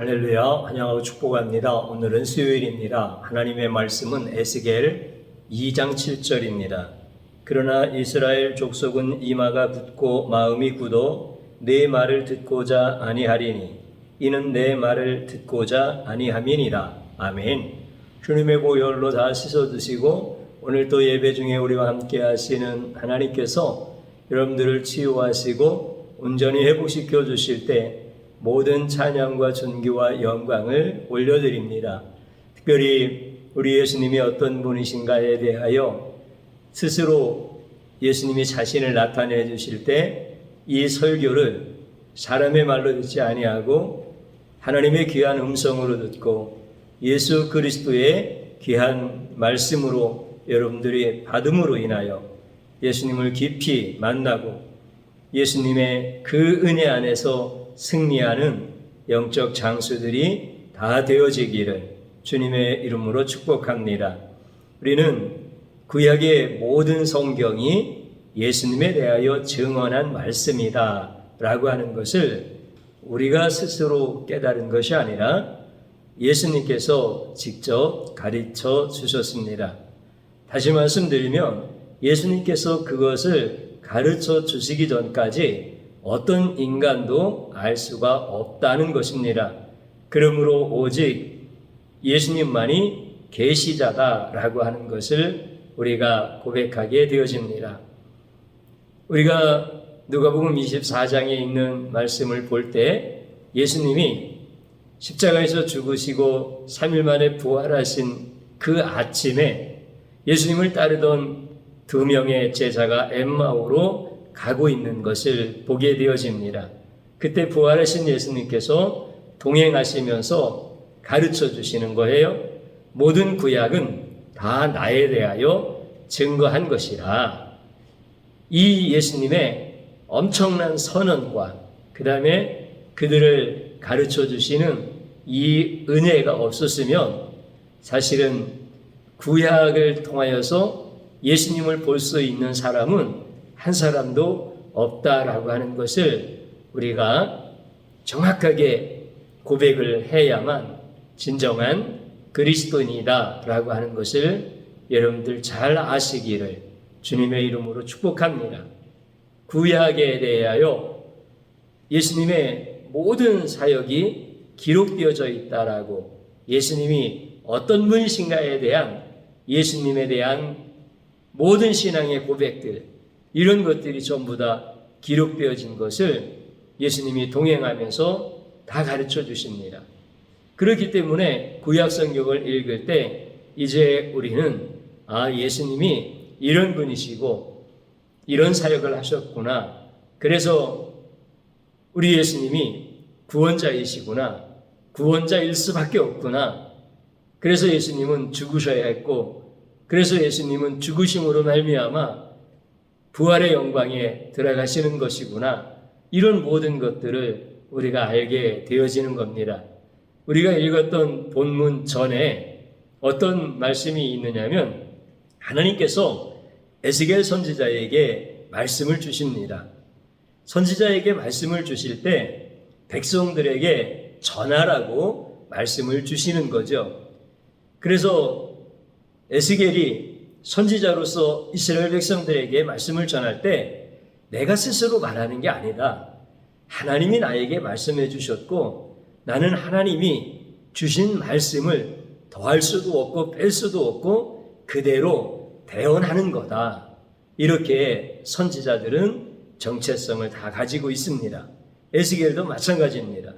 할렐루야, 환영하고 축복합니다. 오늘은 수요일입니다. 하나님의 말씀은 에스겔 2장 7절입니다. 그러나 이스라엘 족속은 이마가 굳고 마음이 굳어 내 말을 듣고자 아니하리니 이는 내 말을 듣고자 아니함이니라. 아멘. 주님의 보혈로 다 씻어 드시고 오늘 또 예배 중에 우리와 함께 하시는 하나님께서 여러분들을 치유하시고 온전히 회복시켜 주실 때 모든 찬양과 존귀와 영광을 올려드립니다. 특별히 우리 예수님이 어떤 분이신가에 대하여 스스로 예수님이 자신을 나타내 주실 때 이 설교를 사람의 말로 듣지 아니하고 하나님의 귀한 음성으로 듣고 예수 그리스도의 귀한 말씀으로 여러분들이 받음으로 인하여 예수님을 깊이 만나고 예수님의 그 은혜 안에서 승리하는 영적 장수들이 다 되어지기를 주님의 이름으로 축복합니다. 우리는 구약의 모든 성경이 예수님에 대하여 증언한 말씀이다 라고 하는 것을 우리가 스스로 깨달은 것이 아니라 예수님께서 직접 가르쳐 주셨습니다. 다시 말씀드리면 예수님께서 그것을 가르쳐 주시기 전까지 어떤 인간도 알 수가 없다는 것입니다. 그러므로 오직 예수님만이 계시자다라고 하는 것을 우리가 고백하게 되어집니다. 우리가 누가복음 24장에 있는 말씀을 볼 때 예수님이 십자가에서 죽으시고 3일 만에 부활하신 그 아침에 예수님을 따르던 2명의 제자가 엠마오로 가고 있는 것을 보게 되어집니다. 그때 부활하신 예수님께서 동행하시면서 가르쳐 주시는 거예요. 모든 구약은 다 나에 대하여 증거한 것이라. 이 예수님의 엄청난 선언과 그 다음에 그들을 가르쳐 주시는 이 은혜가 없었으면 사실은 구약을 통하여서 예수님을 볼 수 있는 사람은 한 사람도 없다라고 하는 것을 우리가 정확하게 고백을 해야만 진정한 그리스도인이다라고 하는 것을 여러분들 잘 아시기를 주님의 이름으로 축복합니다. 구약에 대하여 예수님의 모든 사역이 기록되어져 있다라고 예수님이 어떤 분이신가에 대한 예수님에 대한 모든 신앙의 고백들 이런 것들이 전부 다 기록되어진 것을 예수님이 동행하면서 다 가르쳐 주십니다. 그렇기 때문에 구약 성경을 읽을 때 이제 우리는 예수님이 이런 분이시고 이런 사역을 하셨구나. 그래서 우리 예수님이 구원자이시구나. 구원자일 수밖에 없구나. 그래서 예수님은 죽으셔야 했고 그래서 예수님은 죽으심으로 말미암아 부활의 영광에 들어가시는 것이구나. 이런 모든 것들을 우리가 알게 되어지는 겁니다. 우리가 읽었던 본문 전에 어떤 말씀이 있느냐면 하나님께서 에스겔 선지자에게 말씀을 주십니다. 선지자에게 말씀을 주실 때 백성들에게 전하라고 말씀을 주시는 거죠. 그래서 에스겔이 선지자로서 이스라엘 백성들에게 말씀을 전할 때 내가 스스로 말하는 게 아니다. 하나님이 나에게 말씀해 주셨고 나는 하나님이 주신 말씀을 더할 수도 없고 뺄 수도 없고 그대로 대언하는 거다. 이렇게 선지자들은 정체성을 다 가지고 있습니다. 에스겔도 마찬가지입니다.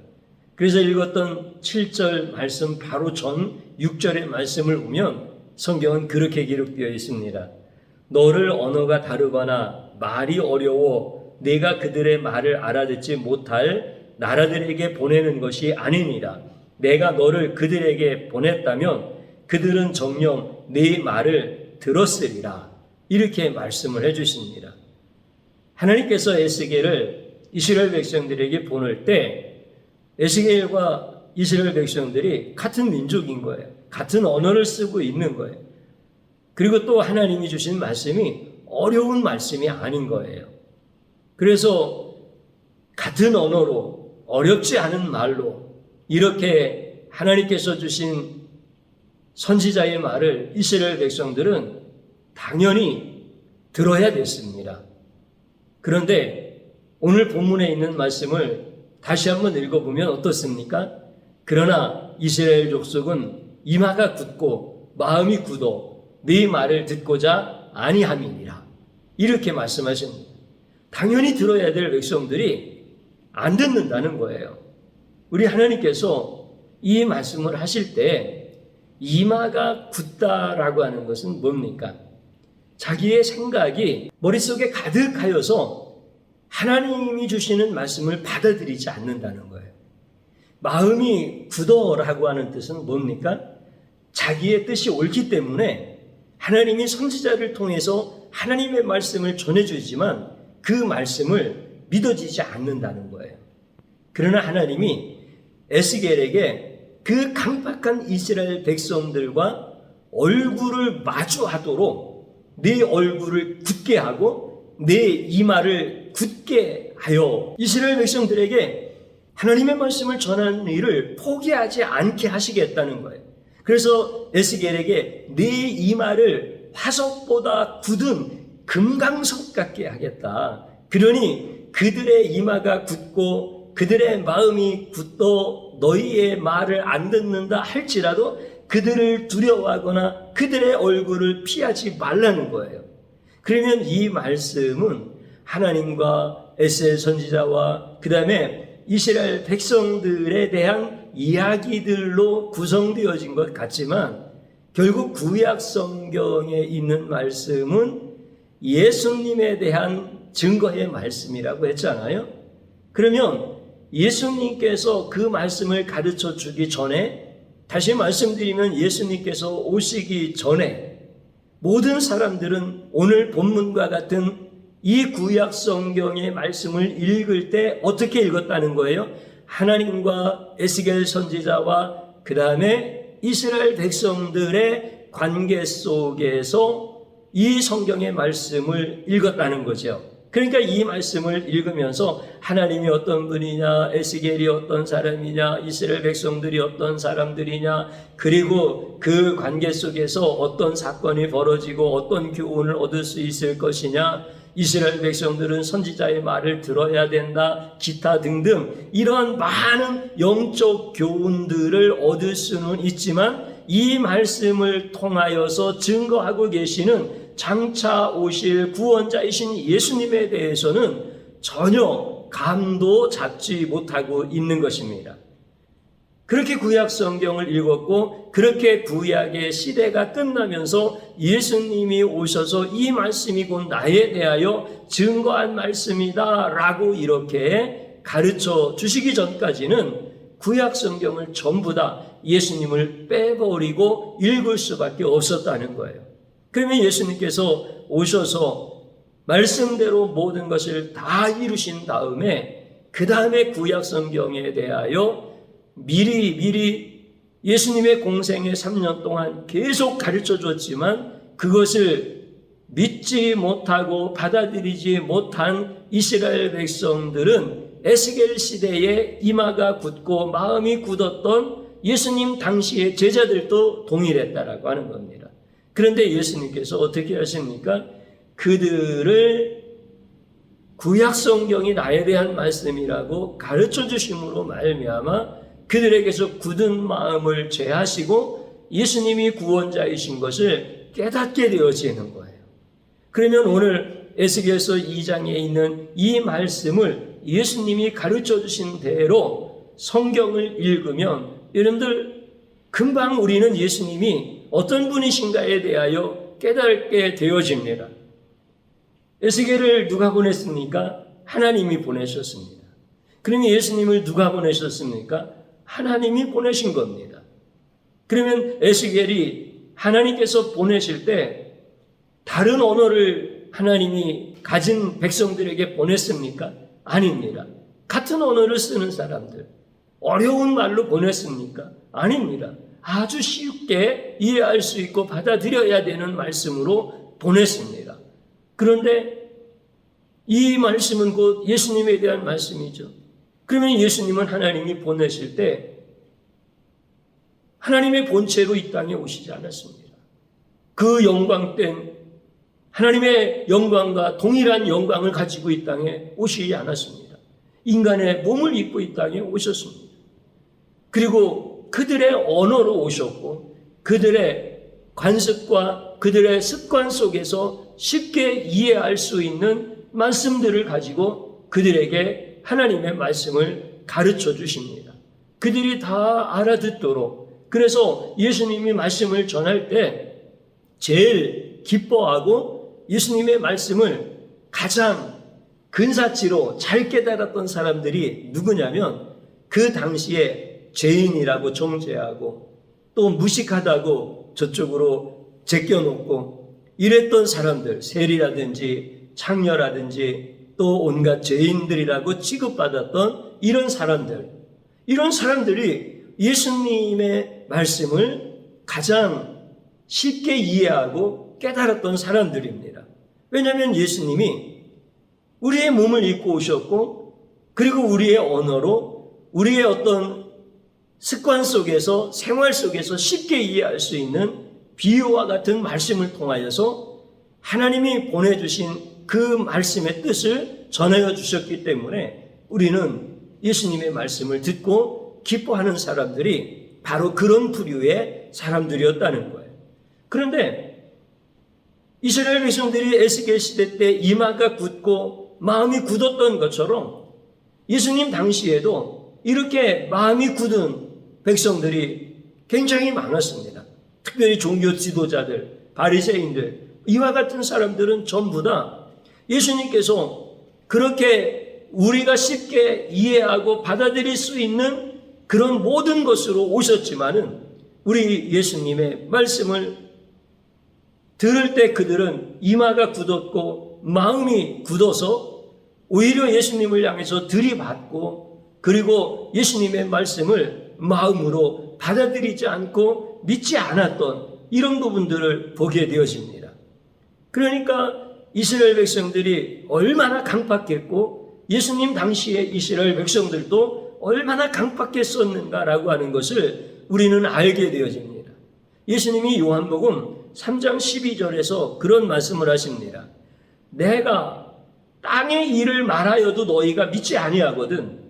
그래서 읽었던 7절 말씀 바로 전 6절의 말씀을 보면 성경은 그렇게 기록되어 있습니다. 너를 언어가 다르거나 말이 어려워 내가 그들의 말을 알아듣지 못할 나라들에게 보내는 것이 아니니라. 내가 너를 그들에게 보냈다면 그들은 정녕 네 말을 들었으리라. 이렇게 말씀을 해주십니다. 하나님께서 에스겔을 이스라엘 백성들에게 보낼 때 에스겔과 이스라엘 백성들이 같은 민족인 거예요. 같은 언어를 쓰고 있는 거예요. 그리고 또 하나님이 주신 말씀이 어려운 말씀이 아닌 거예요. 그래서 같은 언어로 어렵지 않은 말로 이렇게 하나님께서 주신 선지자의 말을 이스라엘 백성들은 당연히 들어야 됐습니다. 그런데 오늘 본문에 있는 말씀을 다시 한번 읽어보면 어떻습니까? 그러나 이스라엘 족속은 이마가 굳고 마음이 굳어 네 말을 듣고자 아니함이니라. 이렇게 말씀하십니다. 당연히 들어야 될 백성들이 안 듣는다는 거예요. 우리 하나님께서 이 말씀을 하실 때 이마가 굳다라고 하는 것은 뭡니까? 자기의 생각이 머릿속에 가득하여서 하나님이 주시는 말씀을 받아들이지 않는다는 거예요. 마음이 굳어라고 하는 뜻은 뭡니까? 자기의 뜻이 옳기 때문에 하나님이 선지자를 통해서 하나님의 말씀을 전해주지만 그 말씀을 믿어지지 않는다는 거예요. 그러나 하나님이 에스겔에게 그 강박한 이스라엘 백성들과 얼굴을 마주하도록 내 얼굴을 굳게 하고 내 이마를 굳게 하여 이스라엘 백성들에게 하나님의 말씀을 전하는 일을 포기하지 않게 하시겠다는 거예요. 그래서 에스겔에게 내 이마를 화석보다 굳은 금강석 같게 하겠다. 그러니 그들의 이마가 굳고 그들의 마음이 굳어 너희의 말을 안 듣는다 할지라도 그들을 두려워하거나 그들의 얼굴을 피하지 말라는 거예요. 그러면 이 말씀은 하나님과 에스겔 선지자와 그 다음에 이스라엘 백성들에 대한 이야기들로 구성되어진 것 같지만 결국 구약 성경에 있는 말씀은 예수님에 대한 증거의 말씀이라고 했잖아요. 그러면 예수님께서 그 말씀을 가르쳐 주기 전에, 다시 말씀드리면 예수님께서 오시기 전에 모든 사람들은 오늘 본문과 같은 이 구약 성경의 말씀을 읽을 때 어떻게 읽었다는 거예요? 하나님과 에스겔 선지자와 그 다음에 이스라엘 백성들의 관계 속에서 이 성경의 말씀을 읽었다는 거죠. 그러니까 이 말씀을 읽으면서 하나님이 어떤 분이냐, 에스겔이 어떤 사람이냐, 이스라엘 백성들이 어떤 사람들이냐, 그리고 그 관계 속에서 어떤 사건이 벌어지고 어떤 교훈을 얻을 수 있을 것이냐, 이스라엘 백성들은 선지자의 말을 들어야 된다, 기타 등등 이러한 많은 영적 교훈들을 얻을 수는 있지만 이 말씀을 통하여서 증거하고 계시는 장차 오실 구원자이신 예수님에 대해서는 전혀 감도 잡지 못하고 있는 것입니다. 그렇게 구약 성경을 읽었고 그렇게 구약의 시대가 끝나면서 예수님이 오셔서 이 말씀이 곧 나에 대하여 증거한 말씀이다 라고 이렇게 가르쳐 주시기 전까지는 구약 성경을 전부 다 예수님을 빼버리고 읽을 수밖에 없었다는 거예요. 그러면 예수님께서 오셔서 말씀대로 모든 것을 다 이루신 다음에 그 다음에 구약 성경에 대하여 미리 예수님의 공생의 3년 동안 계속 가르쳐 줬지만 그것을 믿지 못하고 받아들이지 못한 이스라엘 백성들은 에스겔 시대에 이마가 굳고 마음이 굳었던 예수님 당시의 제자들도 동일했다라고 하는 겁니다. 그런데 예수님께서 어떻게 하십니까? 그들을 구약 성경이 나에 대한 말씀이라고 가르쳐 주심으로 말미암아 그들에게서 굳은 마음을 제하시고 예수님이 구원자이신 것을 깨닫게 되어지는 거예요. 그러면 오늘 에스겔서 2장에 있는 이 말씀을 예수님이 가르쳐 주신 대로 성경을 읽으면 여러분들 금방 우리는 예수님이 어떤 분이신가에 대하여 깨닫게 되어집니다. 에스겔을 누가 보냈습니까? 하나님이 보내셨습니다. 그러면 예수님을 누가 보내셨습니까? 하나님이 보내신 겁니다. 그러면 에스겔이 하나님께서 보내실 때 다른 언어를 하나님이 가진 백성들에게 보냈습니까? 아닙니다. 같은 언어를 쓰는 사람들, 어려운 말로 보냈습니까? 아닙니다. 아주 쉽게 이해할 수 있고 받아들여야 되는 말씀으로 보냈습니다. 그런데 이 말씀은 곧 예수님에 대한 말씀이죠. 그러면 예수님은 하나님이 보내실 때 하나님의 본체로 이 땅에 오시지 않았습니다. 그 영광된 하나님의 영광과 동일한 영광을 가지고 이 땅에 오시지 않았습니다. 인간의 몸을 입고 이 땅에 오셨습니다. 그리고 그들의 언어로 오셨고 그들의 관습과 그들의 습관 속에서 쉽게 이해할 수 있는 말씀들을 가지고 그들에게 하나님의 말씀을 가르쳐 주십니다. 그들이 다 알아듣도록. 그래서 예수님이 말씀을 전할 때 제일 기뻐하고 예수님의 말씀을 가장 근사치로 잘 깨달았던 사람들이 누구냐면 그 당시에 죄인이라고 정죄하고 또 무식하다고 저쪽으로 제껴놓고 이랬던 사람들, 세리라든지 창녀라든지 또 온갖 죄인들이라고 취급받았던 이런 사람들이 예수님의 말씀을 가장 쉽게 이해하고 깨달았던 사람들입니다. 왜냐하면 예수님이 우리의 몸을 입고 오셨고 그리고 우리의 언어로 우리의 어떤 습관 속에서 생활 속에서 쉽게 이해할 수 있는 비유와 같은 말씀을 통하여서 하나님이 보내주신 그 말씀의 뜻을 전하여 주셨기 때문에 우리는 예수님의 말씀을 듣고 기뻐하는 사람들이 바로 그런 부류의 사람들이었다는 거예요. 그런데 이스라엘 백성들이 에스겔 시대 때 이마가 굳고 마음이 굳었던 것처럼 예수님 당시에도 이렇게 마음이 굳은 백성들이 굉장히 많았습니다. 특별히 종교 지도자들, 바리새인들, 이와 같은 사람들은 전부 다 예수님께서 그렇게 우리가 쉽게 이해하고 받아들일 수 있는 그런 모든 것으로 오셨지만은 우리 예수님의 말씀을 들을 때 그들은 이마가 굳었고 마음이 굳어서 오히려 예수님을 향해서 들이받고 그리고 예수님의 말씀을 마음으로 받아들이지 않고 믿지 않았던 이런 부분들을 보게 되어집니다. 그러니까 이스라엘 백성들이 얼마나 강팍했고 예수님 당시의 이스라엘 백성들도 얼마나 강팍했었는가라고 하는 것을 우리는 알게 되어집니다. 예수님이 요한복음 3장 12절에서 그런 말씀을 하십니다. 내가 땅의 일을 말하여도 너희가 믿지 아니하거든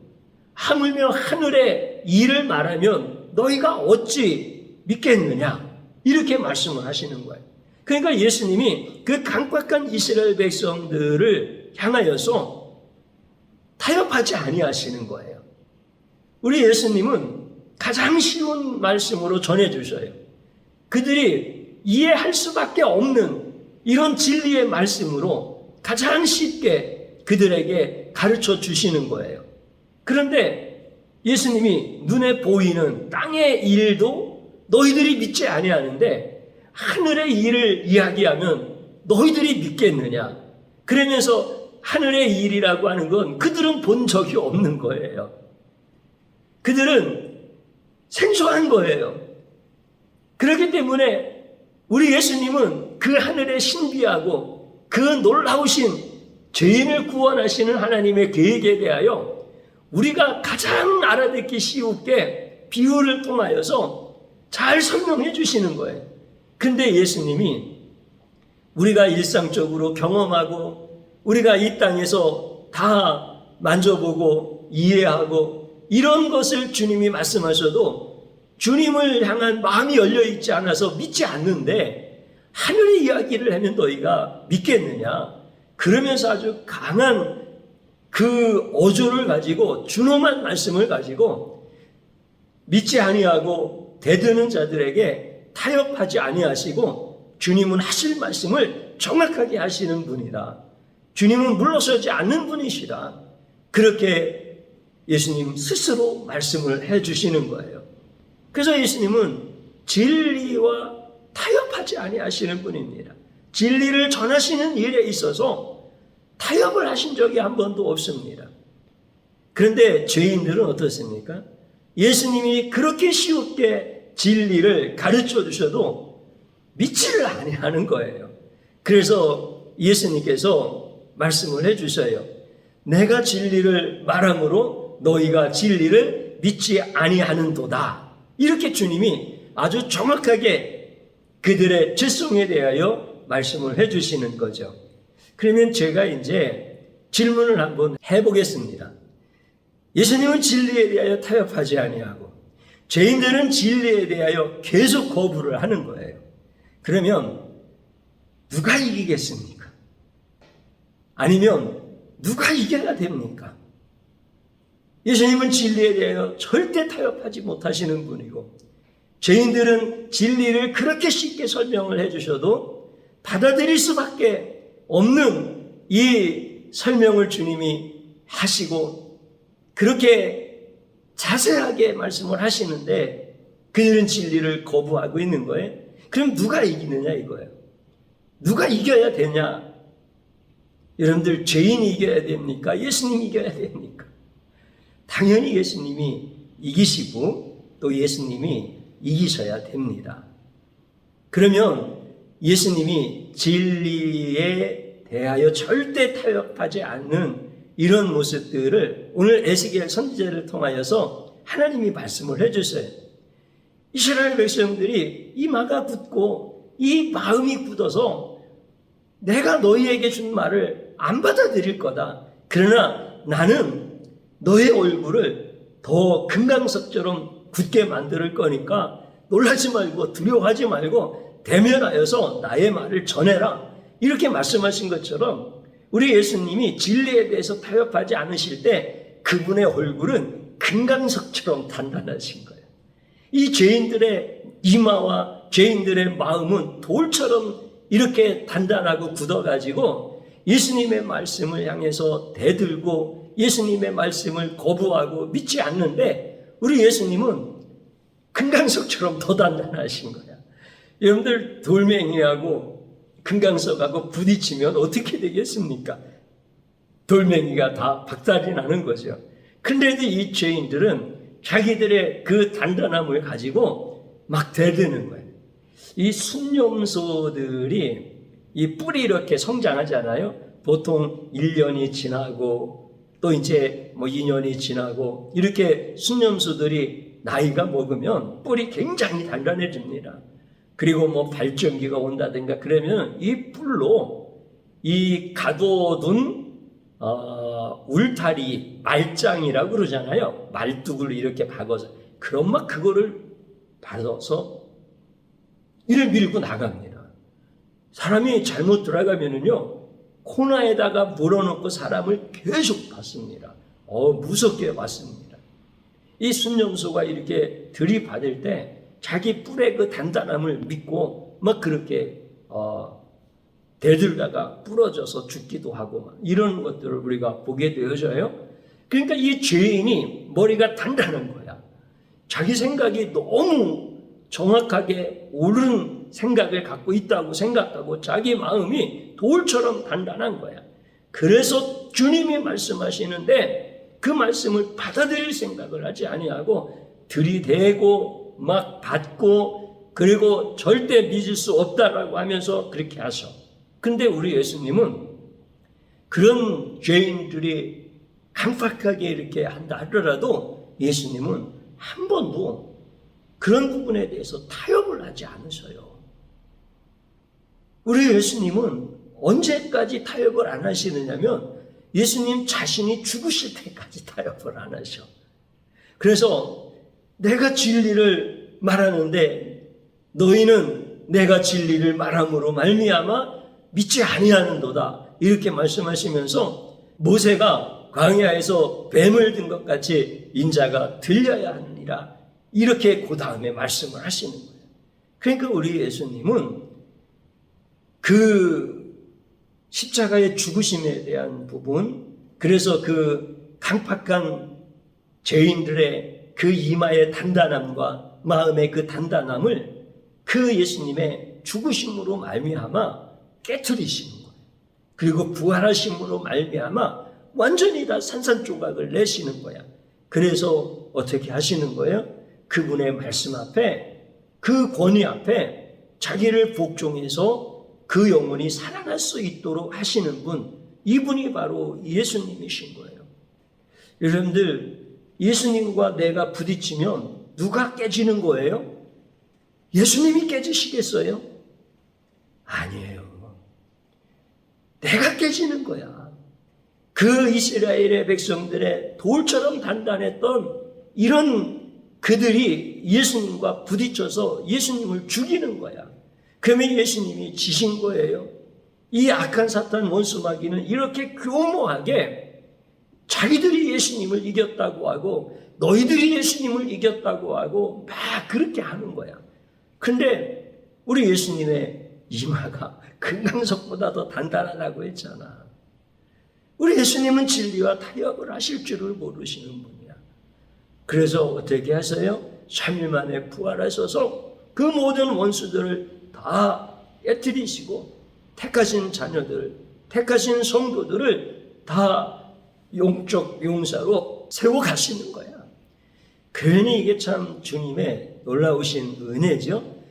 하물며 하늘의 일을 말하면 너희가 어찌 믿겠느냐 이렇게 말씀을 하시는 거예요. 그러니까 예수님이 그 강팍한 이스라엘 백성들을 향하여서 타협하지 아니하시는 거예요. 우리 예수님은 가장 쉬운 말씀으로 전해주셔요. 그들이 이해할 수밖에 없는 이런 진리의 말씀으로 가장 쉽게 그들에게 가르쳐 주시는 거예요. 그런데 예수님이 눈에 보이는 땅의 일도 너희들이 믿지 아니하는데 하늘의 일을 이야기하면 너희들이 믿겠느냐? 그러면서 하늘의 일이라고 하는 건 그들은 본 적이 없는 거예요. 그들은 생소한 거예요. 그렇기 때문에 우리 예수님은 그 하늘의 신비하고 그 놀라우신 죄인을 구원하시는 하나님의 계획에 대하여 우리가 가장 알아듣기 쉬우게 비유를 통하여서 잘 설명해 주시는 거예요. 근데 예수님이 우리가 일상적으로 경험하고 우리가 이 땅에서 다 만져보고 이해하고 이런 것을 주님이 말씀하셔도 주님을 향한 마음이 열려있지 않아서 믿지 않는데 하늘의 이야기를 하면 너희가 믿겠느냐? 그러면서 아주 강한 그 어조를 가지고 준엄한 말씀을 가지고 믿지 아니하고 대드는 자들에게 타협하지 아니하시고 주님은 하실 말씀을 정확하게 하시는 분이다. 주님은 물러서지 않는 분이시다. 그렇게 예수님 스스로 말씀을 해주시는 거예요. 그래서 예수님은 진리와 타협하지 아니하시는 분입니다. 진리를 전하시는 일에 있어서 타협을 하신 적이 한 번도 없습니다. 그런데 죄인들은 어떻습니까? 예수님이 그렇게 쉽게 진리를 가르쳐 주셔도 믿지를 아니하는 거예요. 그래서 예수님께서 말씀을 해주셔요. 내가 진리를 말함으로 너희가 진리를 믿지 아니하는도다. 이렇게 주님이 아주 정확하게 그들의 죄송에 대하여 말씀을 해주시는 거죠. 그러면 제가 이제 질문을 한번 해보겠습니다. 예수님은 진리에 대하여 타협하지 아니하고 죄인들은 진리에 대하여 계속 거부를 하는 거예요. 그러면 누가 이기겠습니까? 아니면 누가 이겨야 됩니까? 예수님은 진리에 대하여 절대 타협하지 못하시는 분이고 죄인들은 진리를 그렇게 쉽게 설명을 해주셔도 받아들일 수밖에 없는 이 설명을 주님이 하시고 그렇게 자세하게 말씀을 하시는데 그들은 진리를 거부하고 있는 거예요. 그럼 누가 이기느냐 이거예요. 누가 이겨야 되냐? 여러분들 죄인이 이겨야 됩니까? 예수님이 이겨야 됩니까? 당연히 예수님이 이기시고 또 예수님이 이기셔야 됩니다. 그러면 예수님이 진리에 대하여 절대 타협하지 않는 이런 모습들을 오늘 에스겔 선지자를 통하여서 하나님이 말씀을 해주세요. 이스라엘 백성들이 이 마가 굳고 이 마음이 굳어서 내가 너희에게 준 말을 안 받아들일 거다. 그러나 나는 너의 얼굴을 더 금강석처럼 굳게 만들 거니까 놀라지 말고 두려워하지 말고 대면하여서 나의 말을 전해라. 이렇게 말씀하신 것처럼 우리 예수님이 진리에 대해서 타협하지 않으실 때 그분의 얼굴은 금강석처럼 단단하신 거예요. 이 죄인들의 이마와 죄인들의 마음은 돌처럼 이렇게 단단하고 굳어가지고 예수님의 말씀을 향해서 대들고 예수님의 말씀을 거부하고 믿지 않는데 우리 예수님은 금강석처럼 더 단단하신 거야. 여러분들 돌멩이하고 금강석하고 부딪히면 어떻게 되겠습니까? 돌멩이가 다 박살이 나는 거죠. 근데도 이 죄인들은 자기들의 그 단단함을 가지고 막 대드는 거예요. 이 순념소들이 이 뿔이 이렇게 성장하잖아요. 보통 1년이 지나고 또 이제 뭐 2년이 지나고 이렇게 순념소들이 나이가 먹으면 뿔이 굉장히 단단해집니다. 그리고 뭐 발전기가 온다든가 그러면 이 뿔로 이 가둬둔 울타리 말짱이라고 그러잖아요. 말뚝을 이렇게 박아서 그럼 막 그거를 받아서 이를 밀고 나갑니다. 사람이 잘못 들어가면은요 코너에다가 물어놓고 사람을 계속 봤습니다. 무섭게 봤습니다. 이 순념소가 이렇게 들이받을 때 자기 뿔의 그 단단함을 믿고 막 그렇게 대들다가 부러져서 죽기도 하고 막 이런 것들을 우리가 보게 되어져요. 그러니까 이 죄인이 머리가 단단한 거야. 자기 생각이 너무 정확하게 옳은 생각을 갖고 있다고 생각하고 자기 마음이 돌처럼 단단한 거야. 그래서 주님이 말씀하시는데 그 말씀을 받아들일 생각을 하지 아니하고 들이대고 막 받고 그리고 절대 믿을 수 없다라고 하면서 그렇게 하셔. 근데 우리 예수님은 그런 죄인들이 강팍하게 이렇게 한다 하더라도 예수님은 한 번도 그런 부분에 대해서 타협을 하지 않으셔요. 우리 예수님은 언제까지 타협을 안 하시느냐면 예수님 자신이 죽으실 때까지 타협을 안 하셔. 그래서 내가 진리를 말하는데 너희는 내가 진리를 말함으로 말미암아 믿지 아니하는도다. 이렇게 말씀하시면서 모세가 광야에서 뱀을 든 것 같이 인자가 들려야 하느니라. 이렇게 그 다음에 말씀을 하시는 거예요. 그러니까 우리 예수님은 그 십자가의 죽으심에 대한 부분, 그래서 그 강팍한 죄인들의 그 이마의 단단함과 마음의 그 단단함을 그 예수님의 죽으심으로 말미암아 깨트리시는 거예요. 그리고 부활하심으로 말미암아 완전히 다 산산조각을 내시는 거야. 그래서 어떻게 하시는 거예요? 그분의 말씀 앞에, 그 권위 앞에 자기를 복종해서 그 영혼이 살아날 수 있도록 하시는 분, 이분이 바로 예수님이신 거예요. 여러분들, 예수님과 내가 부딪히면 누가 깨지는 거예요? 예수님이 깨지시겠어요? 아니에요. 내가 깨지는 거야. 그 이스라엘의 백성들의 돌처럼 단단했던 이런 그들이 예수님과 부딪혀서 예수님을 죽이는 거야. 그러면 예수님이 지신 거예요. 이 악한 사탄 원수 마귀는 이렇게 교모하게 자기들이 예수님을 이겼다고 하고 너희들이 예수님을 이겼다고 하고 막 그렇게 하는 거야. 근데 우리 예수님의 이마가 금강석보다 더 단단하다고 했잖아. 우리 예수님은 진리와 타협을 하실 줄을 모르시는 분이야. 그래서 어떻게 하세요? 3일 만에 부활하셔서 그 모든 원수들을 다 깨뜨리시고 택하신 자녀들, 택하신 성도들을 다 영적 용사로 세워가시는 거야. 그러니 이게 참 주님의 놀라우신 은혜죠.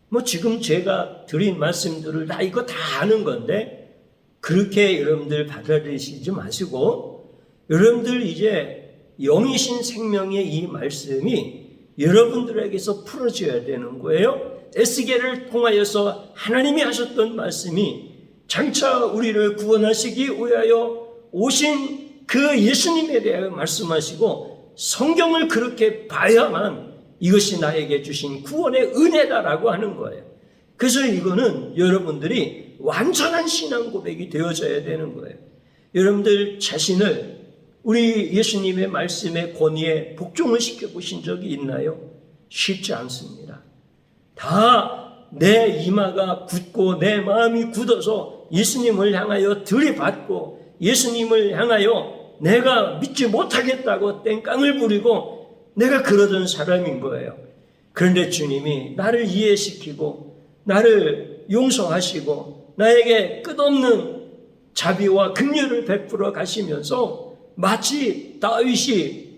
뭐 지금 제가 드린 말씀들을 다 이거 다 아는 건데 그렇게 여러분들 받아들이시지 마시고 여러분들 이제 영이신 생명의 이 말씀이 여러분들에게서 풀어져야 되는 거예요. 에스겔을 통하여서 하나님이 하셨던 말씀이 장차 우리를 구원하시기 위하여 오신 그 예수님에 대하여 말씀하시고 성경을 그렇게 봐야만 이것이 나에게 주신 구원의 은혜다라고 하는 거예요. 그래서 이거는 여러분들이 완전한 신앙 고백이 되어져야 되는 거예요. 여러분들 자신을 우리 예수님의 말씀의 권위에 복종을 시켜보신 적이 있나요? 쉽지 않습니다. 다 내 이마가 굳고 내 마음이 굳어서 예수님을 향하여 들이받고 예수님을 향하여 내가 믿지 못하겠다고 땡깡을 부리고 내가 그러던 사람인 거예요. 그런데 주님이 나를 이해시키고 나를 용서하시고 나에게 끝없는 자비와 긍휼을 베풀어 가시면서 마치 다윗이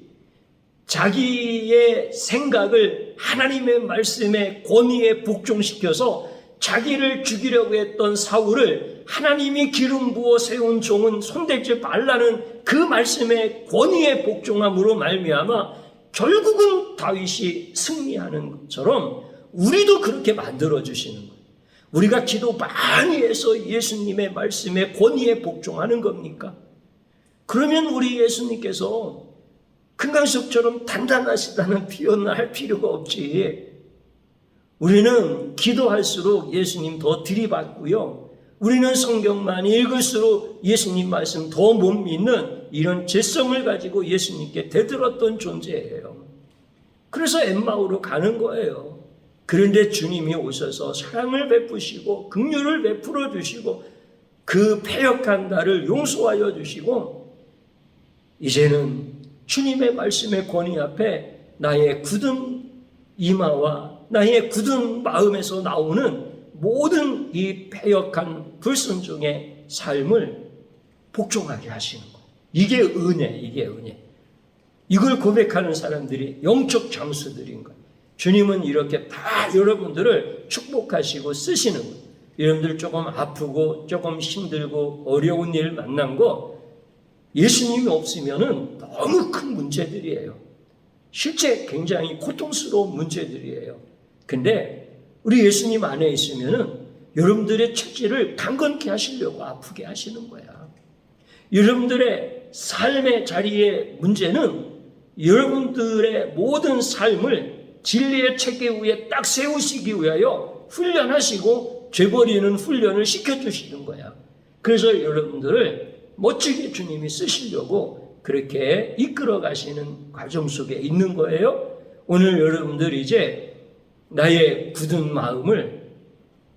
자기의 생각을 하나님의 말씀에 권위에 복종시켜서 자기를 죽이려고 했던 사울을 하나님이 기름 부어 세운 종은 손대지 말라는 그 말씀의 권위에 복종함으로 말미암아 결국은 다윗이 승리하는 것처럼 우리도 그렇게 만들어주시는 거예요. 우리가 기도 많이 해서 예수님의 말씀에 권위에 복종하는 겁니까? 그러면 우리 예수님께서 금강석처럼 단단하시다는 표현을 할 필요가 없지. 우리는 기도할수록 예수님 더 들이받고요. 우리는 성경만 읽을수록 예수님 말씀 더 못 믿는 이런 죄성을 가지고 예수님께 대들었던 존재예요. 그래서 엠마오로 가는 거예요. 그런데 주님이 오셔서 사랑을 베푸시고 긍휼을 베풀어 주시고 그 패역한 나를 용서하여 주시고 이제는 주님의 말씀의 권위 앞에 나의 굳은 이마와 나의 굳은 마음에서 나오는 모든 이 패역한 불순종의 삶을 복종하게 하시는 거예요. 이게 은혜, 이게 은혜. 이걸 고백하는 사람들이 영적 장수들인 거예요. 주님은 이렇게 다 여러분들을 축복하시고 쓰시는 거예요. 여러분들 조금 아프고 조금 힘들고 어려운 일 만난 거 예수님이 없으면은 너무 큰 문제들이에요. 실제 굉장히 고통스러운 문제들이에요. 근데 우리 예수님 안에 있으면은 여러분들의 처지를 강건케 하시려고 아프게 하시는 거야. 여러분들의 삶의 자리의 문제는 여러분들의 모든 삶을 진리의 체계 위에 딱 세우시기 위하여 훈련하시고 죄버리는 훈련을 시켜주시는 거야. 그래서 여러분들을 멋지게 주님이 쓰시려고 그렇게 이끌어 가시는 과정 속에 있는 거예요. 오늘 여러분들 이제 나의 굳은 마음을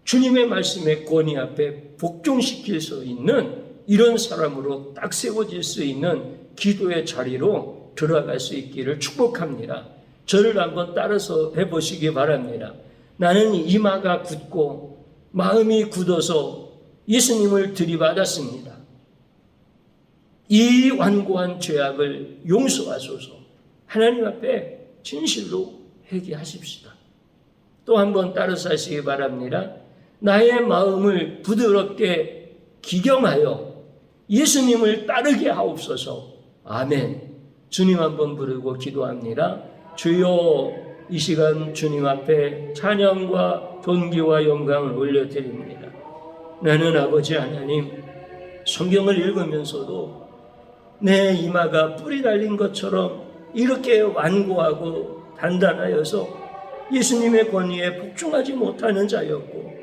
주님의 말씀의 권위 앞에 복종시킬 수 있는 이런 사람으로 딱 세워질 수 있는 기도의 자리로 들어갈 수 있기를 축복합니다. 저를 한번 따라서 해보시기 바랍니다. 나는 이마가 굳고 마음이 굳어서 예수님을 들이받았습니다. 이 완고한 죄악을 용서하소서. 하나님 앞에 진실로 회개하십시다. 또 한번 따라서 하시기 바랍니다. 나의 마음을 부드럽게 기경하여 예수님을 따르게 하옵소서. 아멘. 주님 한번 부르고 기도합니다. 주여 이 시간 주님 앞에 찬양과 존귀와 영광을 올려드립니다. 나는 아버지 하나님, 성경을 읽으면서도 내 이마가 뿔이 달린 것처럼 이렇게 완고하고 단단하여서 예수님의 권위에 복종하지 못하는 자였고,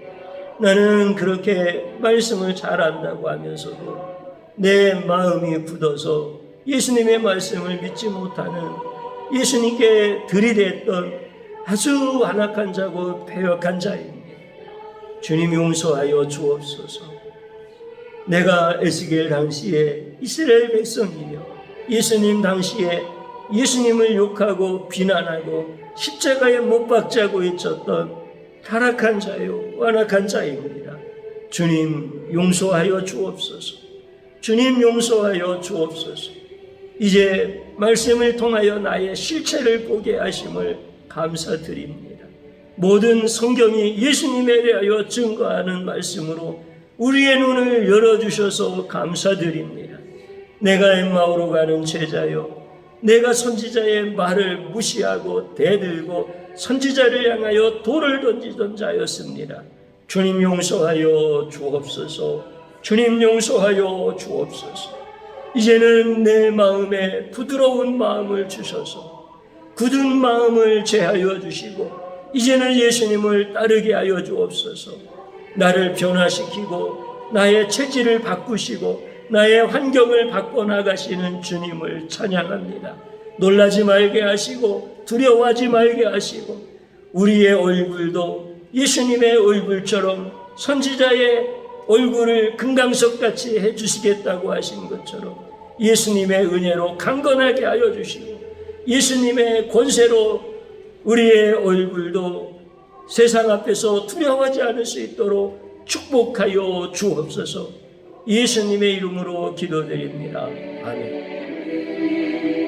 나는 그렇게 말씀을 잘 안다고 하면서도 내 마음이 굳어서 예수님의 말씀을 믿지 못하는, 예수님께 들이댔던 아주 완악한 자고 패역한 자입니다. 주님 용서하여 주옵소서. 내가 에스겔 당시에 이스라엘 백성이며 예수님 당시에 예수님을 욕하고 비난하고 십자가에 못 박자고 외쳤던 타락한 자요 완악한 자입니다. 주님 용서하여 주옵소서. 주님 용서하여 주옵소서. 이제 말씀을 통하여 나의 실체를 보게 하심을 감사드립니다. 모든 성경이 예수님에 대하여 증거하는 말씀으로 우리의 눈을 열어주셔서 감사드립니다. 내가 엠마오로 가는 제자요, 내가 선지자의 말을 무시하고 대들고 선지자를 향하여 돌을 던지던 자였습니다. 주님 용서하여 주옵소서. 주님 용서하여 주옵소서. 이제는 내 마음에 부드러운 마음을 주셔서 굳은 마음을 제하여 주시고 이제는 예수님을 따르게 하여 주옵소서. 나를 변화시키고 나의 체질을 바꾸시고 나의 환경을 바꿔나가시는 주님을 찬양합니다. 놀라지 말게 하시고 두려워하지 말게 하시고 우리의 얼굴도 예수님의 얼굴처럼 선지자의 얼굴을 금강석같이 해주시겠다고 하신 것처럼 예수님의 은혜로 강건하게 하여 주시고 예수님의 권세로 우리의 얼굴도 세상 앞에서 두려워하지 않을 수 있도록 축복하여 주옵소서. 예수님의 이름으로 기도드립니다. 아멘.